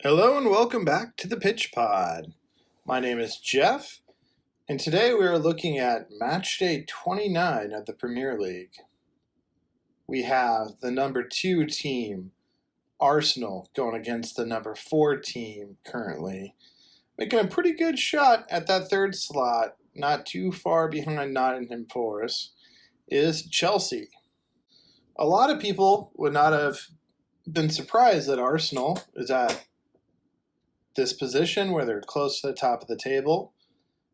Hello and welcome back to the Pitch Pod. My name is Jeff, and today we are looking at match day 29 of the Premier League. We have the number 2 team, Arsenal, going against the number 4 team currently, making a pretty good shot at that third slot, not too far behind Nottingham Forest, is Chelsea. A lot of people would not have been surprised that Arsenal is at this position where they're close to the top of the table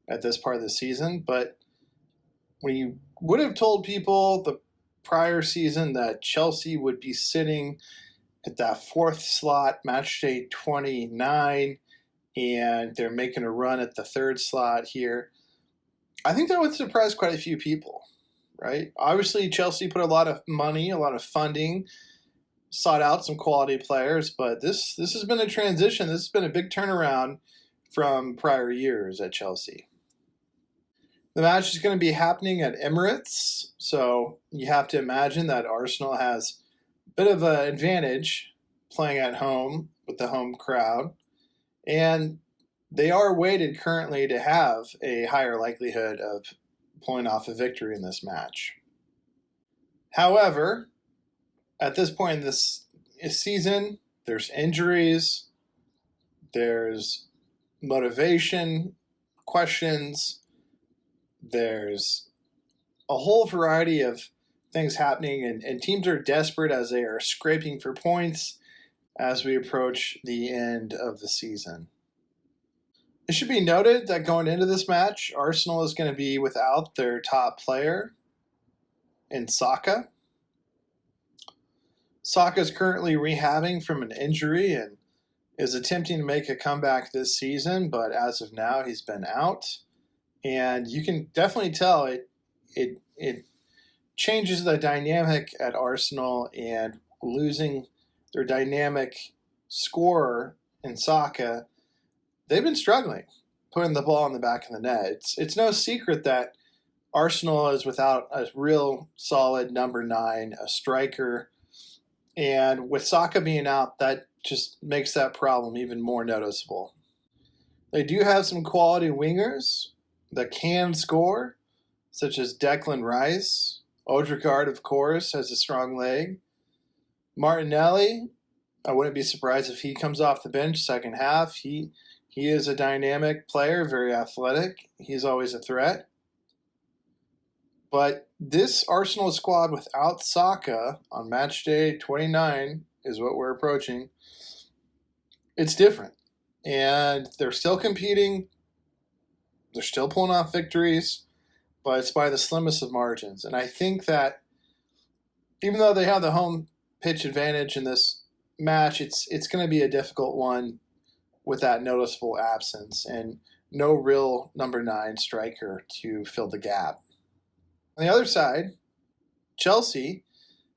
at this part of the season. But when you would have told people the prior season that Chelsea would be sitting at that fourth slot, match day 29, and they're making a run at the third slot here, I think that would surprise quite a few people, right? Obviously, Chelsea put a lot of money, a lot of funding, sought out some quality players, but this has been a transition. This has been a big turnaround from prior years at Chelsea. The match is going to be happening at Emirates, so you have to imagine that Arsenal has a bit of an advantage playing at home with the home crowd, and they are weighted currently to have a higher likelihood of pulling off a victory in this match. However, at this point in this season, there's injuries, there's motivation questions, there's a whole variety of things happening, and teams are desperate as they are scraping for points as we approach the end of the season. It should be noted that going into this match, Arsenal is going to be without their top player in Saka. Saka is currently rehabbing from an injury and is attempting to make a comeback this season, but as of now, he's been out. And you can definitely tell it changes the dynamic at Arsenal, and losing their dynamic scorer in Saka, they've been struggling putting the ball in the back of the net. It's no secret that Arsenal is without a real solid number 9, a striker. And with Saka being out, that just makes that problem even more noticeable. They do have some quality wingers that can score, such as Declan Rice. Odegaard, of course, has a strong leg. Martinelli, I wouldn't be surprised if he comes off the bench second half. He is a dynamic player, very athletic. He's always a threat. But this Arsenal squad without Saka on match day 29 is what we're approaching. It's different. And they're still competing. They're still pulling off victories, but it's by the slimmest of margins. And I think that even though they have the home pitch advantage in this match, it's going to be a difficult one with that noticeable absence and no real number 9 striker to fill the gap. On the other side, Chelsea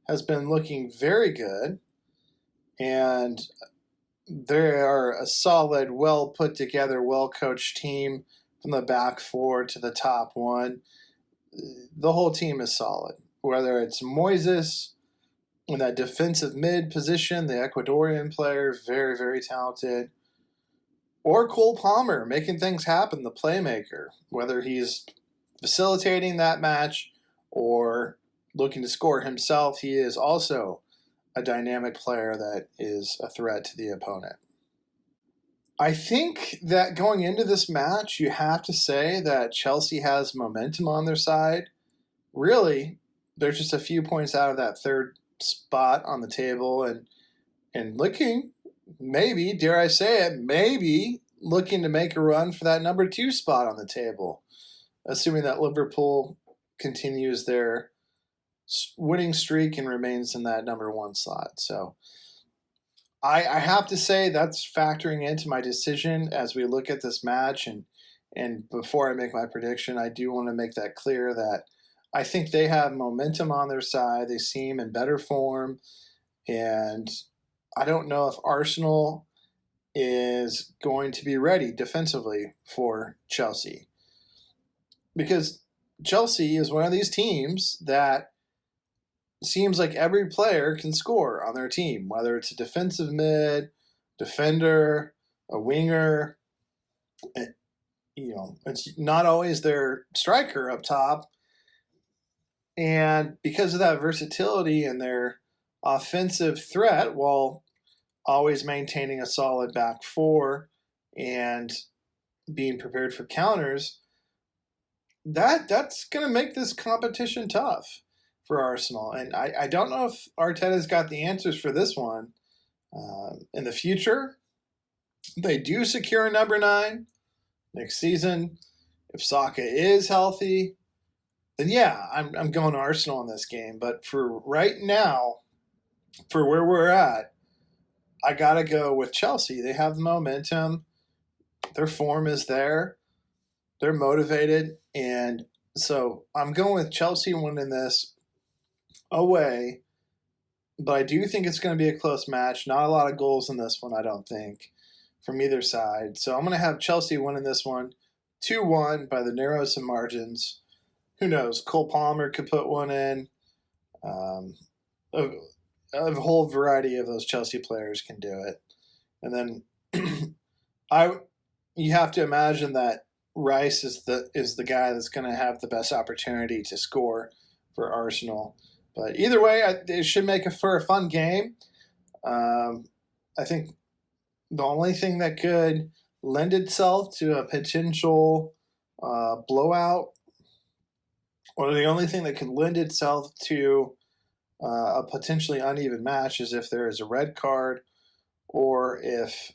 has been looking very good, and they are a solid, well put together, well coached team from the back 4 to the top 1. The whole team is solid, whether it's Moises in that defensive mid position, the Ecuadorian player, very, very talented, or Cole Palmer making things happen, the playmaker, whether he's facilitating that match or looking to score himself. He is also a dynamic player that is a threat to the opponent. I think that going into this match, you have to say that Chelsea has momentum on their side. Really, they're just a few points out of that third spot on the table, and looking, maybe, dare I say it, maybe looking to make a run for that number 2 spot on the table, assuming that Liverpool continues their winning streak and remains in that number 1 slot. So I have to say that's factoring into my decision as we look at this match. And before I make my prediction, I do want to make that clear that I think they have momentum on their side. They seem in better form. And I don't know if Arsenal is going to be ready defensively for Chelsea, because Chelsea is one of these teams that seems like every player can score on their team, whether it's a defensive mid, defender, a winger. It's not always their striker up top. And because of that versatility and their offensive threat, while always maintaining a solid back four and being prepared for counters, that's going to make this competition tough for Arsenal. And I don't know if Arteta's got the answers for this one. In the future, they do secure a number 9 next season. If Saka is healthy, then yeah, I'm going Arsenal in this game. But for right now, for where we're at, I got to go with Chelsea. They have the momentum. Their form is there. They're motivated. And so I'm going with Chelsea winning this away. But I do think it's going to be a close match. Not a lot of goals in this one, I don't think, from either side. So I'm going to have Chelsea winning this one 2-1 by the narrowest of margins. Who knows? Cole Palmer could put one in. A whole variety of those Chelsea players can do it. And then you have to imagine that Rice is the guy that's going to have the best opportunity to score for Arsenal. But either way, it should make for a fun game. I think the only thing that could lend itself to a potential blowout, or the only thing that could lend itself to a potentially uneven match, is if there is a red card or if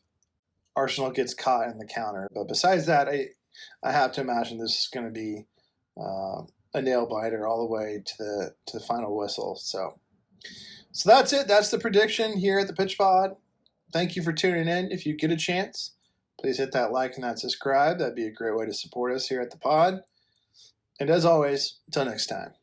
Arsenal gets caught in the counter. But besides that, I have to imagine this is going to be a nail biter all the way to the final whistle. So that's it. That's the prediction here at the Pitch Pod. Thank you for tuning in. If you get a chance, please hit that like and that subscribe. That'd be a great way to support us here at the pod. And as always, until next time.